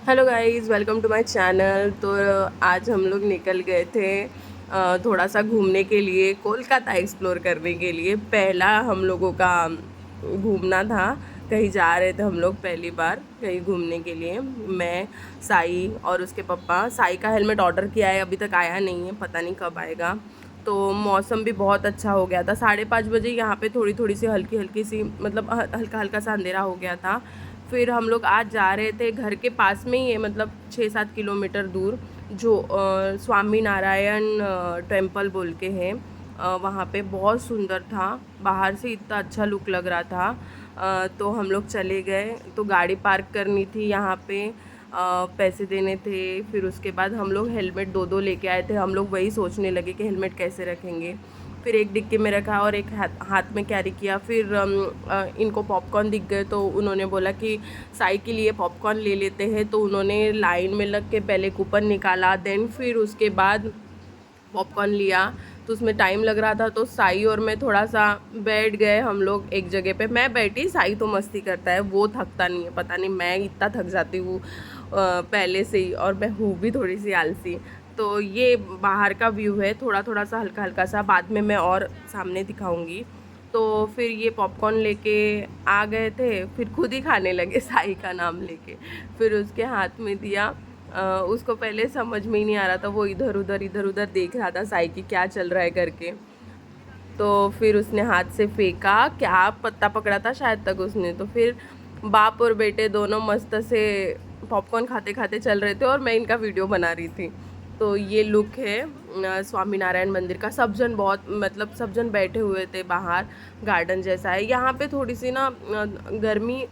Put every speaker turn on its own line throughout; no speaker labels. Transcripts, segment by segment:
Hello guys, welcome to my channel. तो आज हम लोग निकल गए थे थोड़ा सा घूमने के लिए, कोलकाता एक्सप्लोर करने के लिए। पहला हम लोगों का घूमना था, कहीं जा रहे थे हम लोग पहली बार कहीं घूमने के लिए। मैं, साई और उसके पापा। साई का हेलमेट ऑर्डर किया है, अभी तक आया नहीं है, पता नहीं कब आएगा। तो मौसम भी बहुत अच्छा हो गया था। 5:30 बजे यहाँ पे थोड़ी थोड़ी सी हल्की हल्की सी, मतलब हल्का हल्का सा अंधेरा हो गया था। फिर हम लोग आज जा रहे थे, घर के पास में ही है, मतलब 6-7 किलोमीटर दूर, जो स्वामी नारायण टेम्पल बोल के है। वहाँ पे बहुत सुंदर था, बाहर से इतना अच्छा लुक लग रहा था। तो हम लोग चले गए। तो गाड़ी पार्क करनी थी यहाँ पे, पैसे देने थे। फिर उसके बाद हम लोग हेलमेट दो दो लेके आए थे। हम लोग वही सोचने लगे कि हेलमेट कैसे रखेंगे। फिर एक डिक्की में रखा और एक हाथ में कैरी किया। फिर इनको पॉपकॉर्न दिख गए, तो उन्होंने बोला कि साई के लिए पॉपकॉर्न ले लेते हैं। तो उन्होंने लाइन में लग के पहले कूपन निकाला, देन फिर उसके बाद पॉपकॉर्न लिया। तो उसमें टाइम लग रहा था, तो साई और मैं थोड़ा सा बैठ गए हम लोग एक जगह पे। मैं बैठी, साई तो मस्ती करता है, वो थकता नहीं है। पता नहीं मैं इतना थक जाती हूँ पहले से ही, और मैं हूँ भी थोड़ी सी आलसी। तो ये बाहर का व्यू है, थोड़ा थोड़ा सा हल्का हल्का सा, बाद में मैं और सामने दिखाऊंगी। तो फिर ये पॉपकॉर्न लेके आ गए थे, फिर खुद ही खाने लगे साई का नाम लेके। फिर उसके हाथ में दिया। उसको पहले समझ में ही नहीं आ रहा था, वो इधर उधर देख रहा था साई की क्या चल रहा है करके। तो फिर उसने हाथ से फेंका, क्या पत्ता पकड़ा था शायद तक उसने। तो फिर बाप और बेटे दोनों मस्त से पॉपकॉर्न खाते खाते चल रहे थे, और मैं इनका वीडियो बना रही थी। तो ये लुक है स्वामी नारायण मंदिर का। सब जन बहुत, मतलब सब जन बैठे हुए थे बाहर, गार्डन जैसा है यहाँ पे। थोड़ी सी ना गर्मी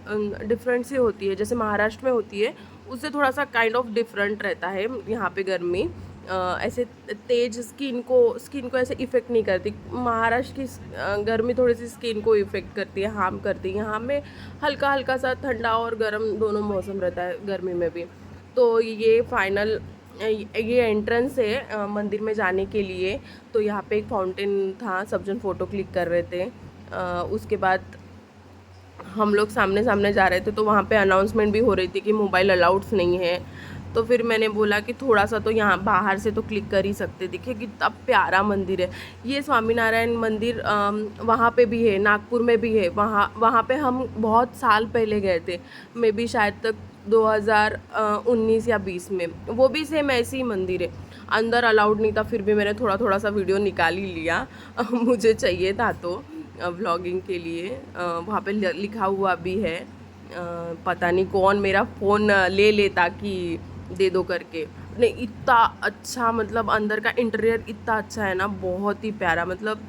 डिफरेंट सी होती है, जैसे महाराष्ट्र में होती है, उससे थोड़ा सा काइंड ऑफ डिफरेंट रहता है यहाँ पे गर्मी। ऐसे तेज स्किन को ऐसे इफ़ेक्ट नहीं करती। महाराष्ट्र की गर्मी थोड़ी सी स्किन को इफ़ेक्ट करती है, हार्म करती है। यहाँ में हल्का हल्का सा ठंडा और गर्म दोनों मौसम रहता है गर्मी में भी। तो ये फाइनल, ये एंट्रेंस है मंदिर में जाने के लिए। तो यहाँ पे एक फाउंटेन था, सब जन फ़ोटो क्लिक कर रहे थे। उसके बाद हम लोग सामने सामने जा रहे थे, तो वहाँ पे अनाउंसमेंट भी हो रही थी कि मोबाइल अलाउड्स नहीं है। तो फिर मैंने बोला कि थोड़ा सा तो यहाँ बाहर से तो क्लिक कर ही सकते। देखिए कितना प्यारा मंदिर है ये स्वामीनारायण मंदिर। वहाँ पे भी है, नागपुर में भी है। वहाँ वहाँ पे हम बहुत साल पहले गए थे, मे बी शायद तक 2019 या 20 में। वो भी सेम ऐसे ही मंदिर है, अंदर अलाउड नहीं था। फिर भी मैंने थोड़ा थोड़ा सा वीडियो निकाल ही लिया मुझे चाहिए था तो व्लॉगिंग के लिए। वहाँ पे लिखा हुआ भी है, पता नहीं कौन मेरा फ़ोन ले लेता कि दे दो करके। नहीं, इतना अच्छा, मतलब अंदर का इंटीरियर इतना अच्छा है ना, बहुत ही प्यारा। मतलब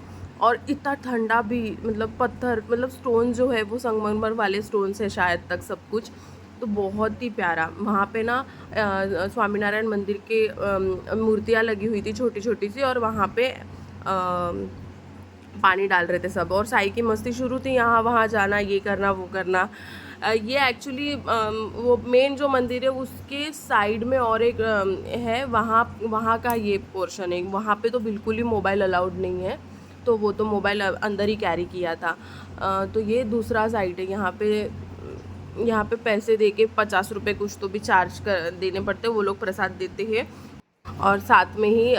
और इतना ठंडा भी, मतलब पत्थर, मतलब स्टोन जो है वो संगमरमर वाले स्टोन से शायद तक सब कुछ। तो बहुत ही प्यारा। वहाँ पे ना स्वामीनारायण मंदिर के मूर्तियाँ लगी हुई थी छोटी छोटी सी, और वहाँ पे पानी डाल रहे थे सब। और साई की मस्ती शुरू थी, यहाँ वहाँ जाना, ये करना वो करना। ये एक्चुअली वो मेन जो मंदिर है उसके साइड में और एक है, वहाँ वहाँ का ये पोर्शन है। वहाँ पे तो बिल्कुल ही मोबाइल अलाउड नहीं है, तो वो तो मोबाइल अंदर ही कैरी किया था। तो ये दूसरा साइड है। यहाँ पे पैसे दे के 50 रुपये कुछ तो भी चार्ज कर देने पड़ते, वो लोग प्रसाद देते हैं। और साथ में ही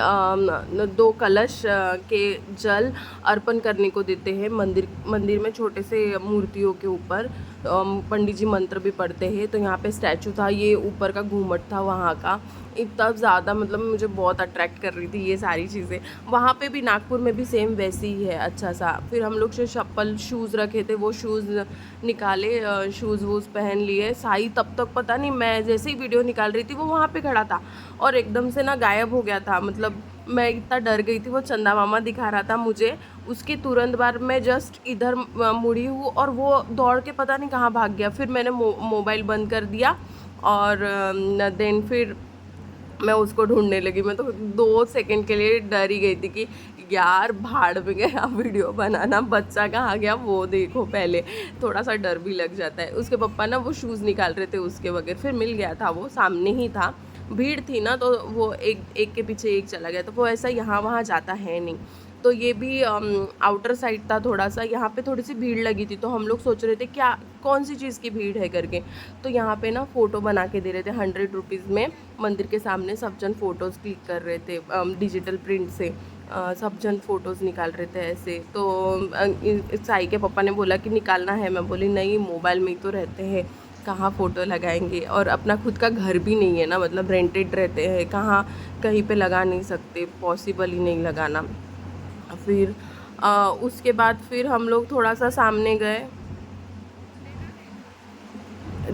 2 कलश के जल अर्पण करने को देते हैं मंदिर मंदिर में, छोटे से मूर्तियों के ऊपर। पंडित जी मंत्र भी पढ़ते हैं। तो यहाँ पे स्टैचू था, ये ऊपर का घूमट था वहाँ का, इतना ज़्यादा, मतलब मुझे बहुत अट्रैक्ट कर रही थी ये सारी चीज़ें। वहाँ पे भी नागपुर में भी सेम वैसी ही है, अच्छा सा। फिर हम लोग से चप्पल शूज़ रखे थे, वो शूज़ निकाले, शूज़ वूज़ पहन लिए। साई तब तक, पता नहीं, मैं जैसे ही वीडियो निकाल रही थी वो वहाँ पे खड़ा था, और एकदम से ना गायब हो गया था। मतलब मैं इतना डर गई थी, वो चंदा मामा दिखा रहा था मुझे। उसके तुरंत बाद मैं जस्ट इधर मुड़ी हूँ, और वो दौड़ के पता नहीं कहाँ भाग गया। फिर मैंने मोबाइल बंद कर दिया, और देन फिर मैं उसको ढूंढने लगी। मैं तो 2 सेकंड के लिए डर ही गई थी कि यार भाड़ में गया वीडियो बनाना, बच्चा कहाँ गया वो देखो पहले। थोड़ा सा डर भी लग जाता है। उसके पापा ना वो शूज़ निकाल रहे थे उसके बगैर, फिर मिल गया था, वो सामने ही था। भीड़ थी ना, तो वो एक एक के पीछे एक चला गया। तो वो ऐसा यहाँ वहाँ जाता है नहीं। तो ये भी आउटर साइड था थोड़ा सा, यहाँ पे थोड़ी सी भीड़ लगी थी, तो हम लोग सोच रहे थे क्या कौन सी चीज़ की भीड़ है करके। तो यहाँ पे ना फ़ोटो बना के दे रहे थे 100 रुपीज़ में, मंदिर के सामने सब जन फ़ोटोज़ क्लिक कर रहे थे डिजिटल प्रिंट से, सब जन फ़ोटोज़ निकाल रहे थे ऐसे। तो साई के पापा ने बोला कि निकालना है, मैं बोली नहीं मोबाइल में ही तो रहते हैं, कहाँ फ़ोटो लगाएंगे, और अपना खुद का घर भी नहीं है ना, मतलब रेंटेड रहते हैं, कहाँ कहीं पे लगा नहीं सकते, पॉसिबल ही नहीं लगाना। फिर उसके बाद फिर हम लोग थोड़ा सा सामने गए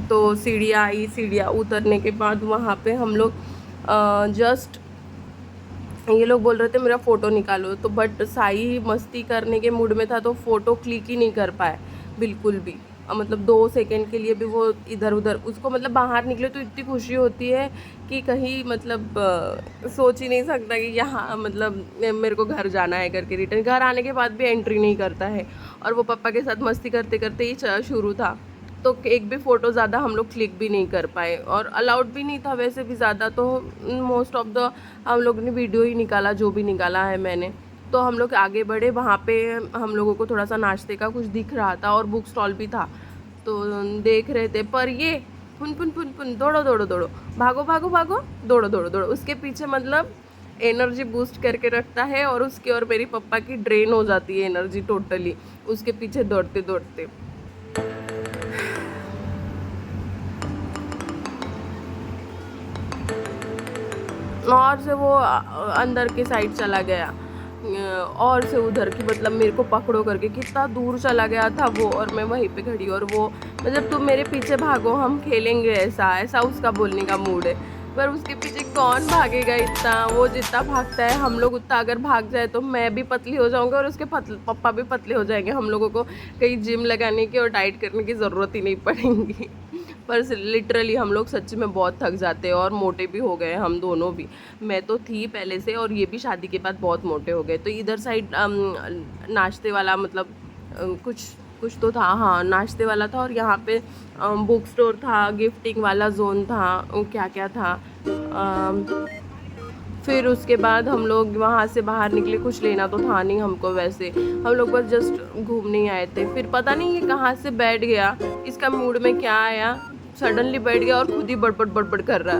तो सीढ़ियाँ आई, सीढ़ियाँ उतरने के बाद वहाँ पे हम लोग जस्ट ये लोग बोल रहे थे मेरा फ़ोटो निकालो, तो बट साई मस्ती करने के मूड में था तो फ़ोटो क्लिक ही नहीं कर पाए बिल्कुल भी। मतलब 2 सेकंड के लिए भी वो इधर उधर, उसको मतलब बाहर निकले तो इतनी खुशी होती है कि कहीं मतलब सोच ही नहीं सकता कि यहाँ मतलब मेरे को घर जाना है करके। रिटर्न घर आने के बाद भी एंट्री नहीं करता है, और वो पापा के साथ मस्ती करते करते ही शुरू था, तो एक भी फ़ोटो ज़्यादा हम लोग क्लिक भी नहीं कर पाए, और अलाउड भी नहीं था वैसे भी ज़्यादा, तो मोस्ट ऑफ द हम लोग ने वीडियो ही निकाला जो भी निकाला है मैंने। तो हम लोग आगे बढ़े, वहाँ पे हम लोगों को थोड़ा सा नाश्ते का कुछ दिख रहा था और बुक स्टॉल भी था, तो देख रहे थे। पर ये पुन पुन पुन पुन दौड़ो दौड़ो दौड़ो, भागो भागो भागो, दौड़ो दौड़ो दौड़ो, उसके पीछे मतलब एनर्जी बूस्ट करके रखता है, और उसकी और मेरी पप्पा की ड्रेन हो जाती है एनर्जी टोटली उसके पीछे दौड़ते दौड़ते। और से वो अंदर के साइड चला गया, और से उधर की मतलब मेरे को पकड़ो करके कितना दूर चला गया था वो, और मैं वहीं पे खड़ी, और वो मतलब तुम मेरे पीछे भागो हम खेलेंगे, ऐसा ऐसा उसका बोलने का मूड है। पर उसके पीछे कौन भागेगा इतना, वो जितना भागता है हम लोग उतना अगर भाग जाए तो मैं भी पतली हो जाऊंगी और उसके पप्पा भी पतले हो जाएंगे, हम लोगों को कहीं जिम लगाने की और डाइट करने की ज़रूरत ही नहीं पड़ेगी। पर लिटरली हम लोग सच्ची में बहुत थक जाते हैं, और मोटे भी हो गए हम दोनों भी। मैं तो थी पहले से, और ये भी शादी के बाद बहुत मोटे हो गए। तो इधर साइड नाश्ते वाला मतलब कुछ कुछ तो था, हाँ नाश्ते वाला था, और यहाँ पे बुक स्टोर था, गिफ्टिंग वाला जोन था, क्या क्या था। फिर उसके बाद हम लोग वहाँ से बाहर निकले, कुछ लेना तो था नहीं हमको वैसे, हम लोग बस जस्ट घूमने ही आए थे। फिर पता नहीं ये कहाँ से बैठ गया, इसका मूड में क्या आया, सडनली बैठ गया और खुद ही बड़बड़ बड़बड़ कर रहा,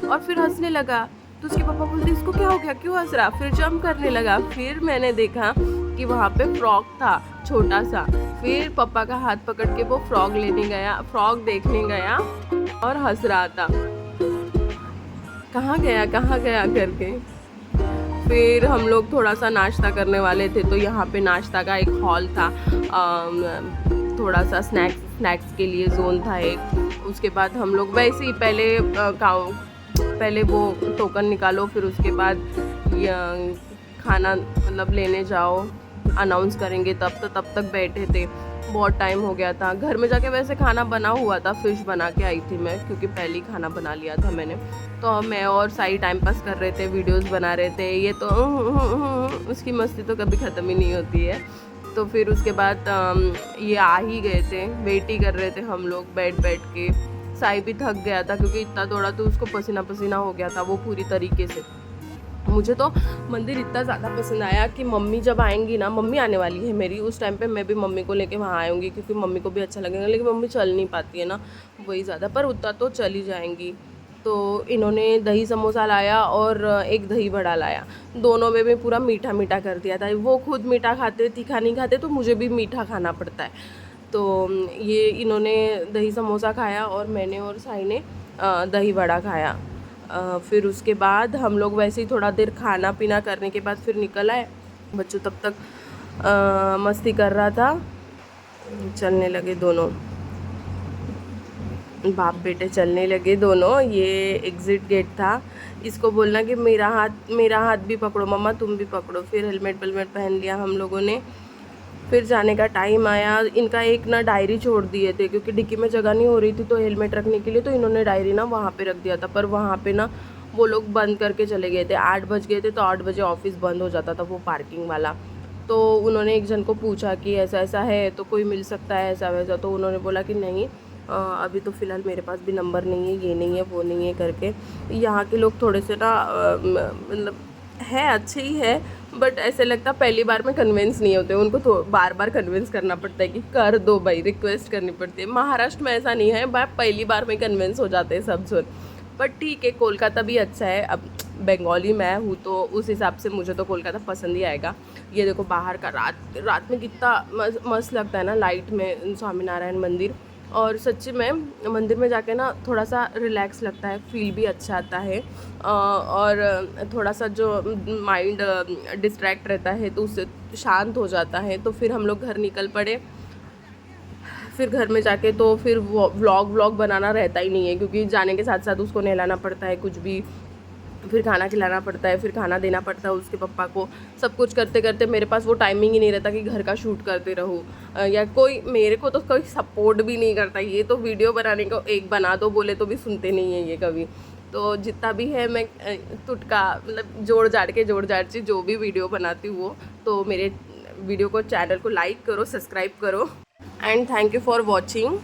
और फिर हंसने लगा। तो उसके पापा बोलते इसको क्या हो गया, क्यों हंस रहा, फिर जंप करने लगा। फिर मैंने देखा कि वहाँ पे फ्रॉक था छोटा सा, फिर पापा का हाथ पकड़ के वो फ्रॉक लेने गया, फ्रॉक देखने गया और हंस रहा था, कहाँ गया करके। फिर हम लोग थोड़ा सा नाश्ता करने वाले थे, तो यहाँ पे नाश्ता का एक हॉल था, थोड़ा सा स्नैक्स के लिए जोन था एक। उसके बाद हम लोग वैसे ही पहले वो टोकन निकालो, फिर उसके बाद खाना मतलब लेने जाओ, अनाउंस करेंगे, तब तक बैठे थे। बहुत टाइम हो गया था। घर में जाके वैसे खाना बना हुआ था, फ़िश बना के आई थी मैं, क्योंकि पहले ही खाना बना लिया था मैंने। तो मैं और साई टाइम पास कर रहे थे, वीडियोस बना रहे थे। ये तो उसकी मस्ती तो कभी ख़त्म ही नहीं होती है। तो फिर उसके बाद ये आ ही गए थे, वेट ही कर रहे थे हम लोग बैठ के। साई भी थक गया था क्योंकि इतना दौड़ा, तो उसको पसीना पसीना हो गया था वो पूरी तरीके से। मुझे तो मंदिर इतना ज़्यादा पसंद आया कि मम्मी जब आएंगी ना, मम्मी आने वाली है मेरी, उस टाइम पे मैं भी मम्मी को लेके वहाँ आऊँगी, क्योंकि मम्मी को भी अच्छा लगेगा। लेकिन मम्मी चल नहीं पाती है ना वही ज़्यादा, पर उतना तो चली जाएंगी। तो इन्होंने दही समोसा लाया और एक दही बड़ा लाया, दोनों में भी पूरा मीठा मीठा कर दिया था। वो खुद मीठा खाते, तीखा नहीं खाते, तो मुझे भी मीठा खाना पड़ता है। तो ये इन्होंने दही समोसा खाया और मैंने और साई ने दही बड़ा खाया। फिर उसके बाद हम लोग वैसे ही थोड़ा देर खाना पीना करने के बाद फिर निकल आए। बच्चों तब तक मस्ती कर रहा था, चलने लगे दोनों, बाप बेटे चलने लगे दोनों। ये एग्ज़िट गेट था, इसको बोलना कि मेरा हाथ भी पकड़ो मम्मा, तुम भी पकड़ो। फिर हेलमेट पहन लिया हम लोगों ने। फिर जाने का टाइम आया। इनका एक ना डायरी छोड़ दिए थे, क्योंकि डिक्की में जगह नहीं हो रही थी तो हेलमेट रखने के लिए, तो इन्होंने डायरी ना वहाँ पे रख दिया था। पर वहाँ पे ना वो लोग बंद करके चले गए थे, 8 बज गए थे, तो 8 बजे ऑफिस बंद हो जाता था वो पार्किंग वाला। तो उन्होंने एक जन को पूछा कि ऐसा ऐसा है तो कोई मिल सकता है ऐसा वैसा, तो उन्होंने बोला कि नहीं अभी तो फ़िलहाल मेरे पास भी नंबर नहीं है, ये नहीं है वो नहीं है करके। यहाँ के लोग थोड़े से ना मतलब है अच्छे ही है, बट ऐसे लगता पहली बार में कन्विंस नहीं होते, उनको तो बार बार कन्विंस करना पड़ता है कि कर दो भाई, रिक्वेस्ट करनी पड़ती है। महाराष्ट्र में ऐसा नहीं है, पहली बार में कन्विंस हो जाते हैं सब सुन। बट ठीक है, कोलकाता भी अच्छा है। अब बंगाली मैं हूँ तो उस हिसाब से मुझे तो कोलकाता पसंद ही आएगा। ये देखो बाहर का रात में कितना मस्त लगता है ना लाइट में स्वामीनारायण मंदिर। और सच्ची में मंदिर में जाके ना थोड़ा सा रिलैक्स लगता है, फील भी अच्छा आता है। और थोड़ा सा जो माइंड डिस्ट्रैक्ट रहता है तो उससे शांत हो जाता है। तो फिर हम लोग घर निकल पड़े। फिर घर में जाके तो फिर व्लॉग बनाना रहता ही नहीं है, क्योंकि जाने के साथ साथ उसको नहलाना पड़ता है कुछ भी, फिर खाना खिलाना पड़ता है, फिर खाना देना पड़ता है उसके पापा को। सब कुछ करते करते मेरे पास वो टाइमिंग ही नहीं रहता कि घर का शूट करते रहूँ। या कोई मेरे को तो कोई सपोर्ट भी नहीं करता। ये तो वीडियो बनाने को एक बना दो बोले तो भी सुनते नहीं है ये कभी। तो जितना भी है मैं टुटका मतलब जोड़ जाड़ के जो भी वीडियो बनाती हूँ वो, तो मेरे वीडियो को चैनल को लाइक करो, सब्सक्राइब करो and thank you for watching.